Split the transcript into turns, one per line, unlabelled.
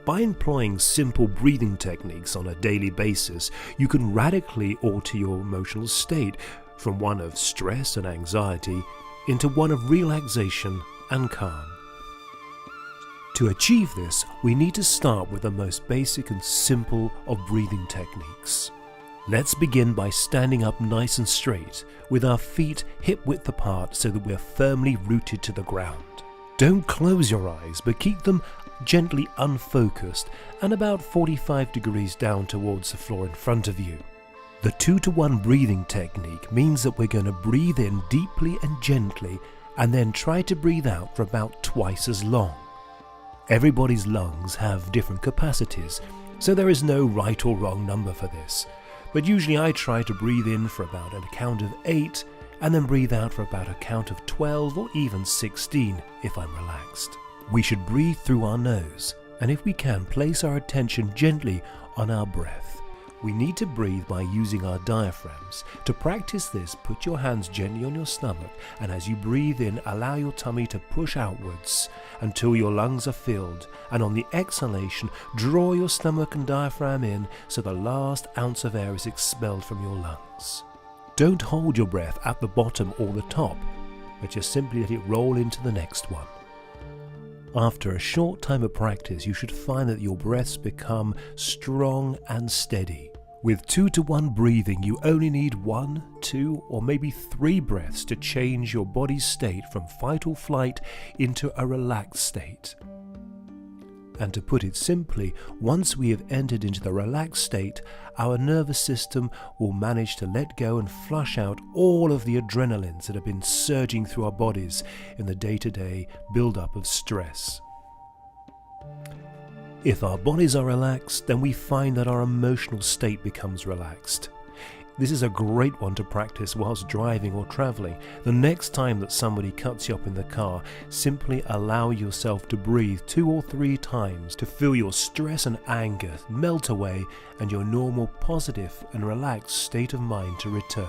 By employing simple breathing techniques on a daily basis, you can radically alter your emotional state from one of stress and anxiety into one of relaxation and calm. To achieve this, we need to start with the most basic and simple of breathing techniques. Let's begin by standing up nice and straight, with our feet hip-width apart so that we're firmly rooted to the ground. Don't close your eyes, but keep them gently unfocused and about 45 degrees down towards the floor in front of you. The 2-to-1 breathing technique means that we're going to breathe in deeply and gently and then try to breathe out for about twice as long. Everybody's lungs have different capacities, so there is no right or wrong number for this. But usually I try to breathe in for about a count of 8 and then breathe out for about a count of 12 or even 16 if I'm relaxed. We should breathe through our nose, and if we can, place our attention gently on our breath. We need to breathe by using our diaphragms. To practice this, put your hands gently on your stomach, and as you breathe in, allow your tummy to push outwards until your lungs are filled, and on the exhalation, draw your stomach and diaphragm in so the last ounce of air is expelled from your lungs. Don't hold your breath at the bottom or the top, but just simply let it roll into the next one. After a short time of practice, you should find that your breaths become strong and steady. With 2-to-1 breathing, you only need 1, 2, or maybe 3 breaths to change your body's state from fight or flight into a relaxed state. And to put it simply, once we have entered into the relaxed state, our nervous system will manage to let go and flush out all of the adrenalines that have been surging through our bodies in the day-to-day build-up of stress. If our bodies are relaxed, then we find that our emotional state becomes relaxed. This is a great one to practice whilst driving or travelling. The next time that somebody cuts you up in the car, simply allow yourself to breathe 2 or 3 times to feel your stress and anger melt away and your normal positive and relaxed state of mind to return.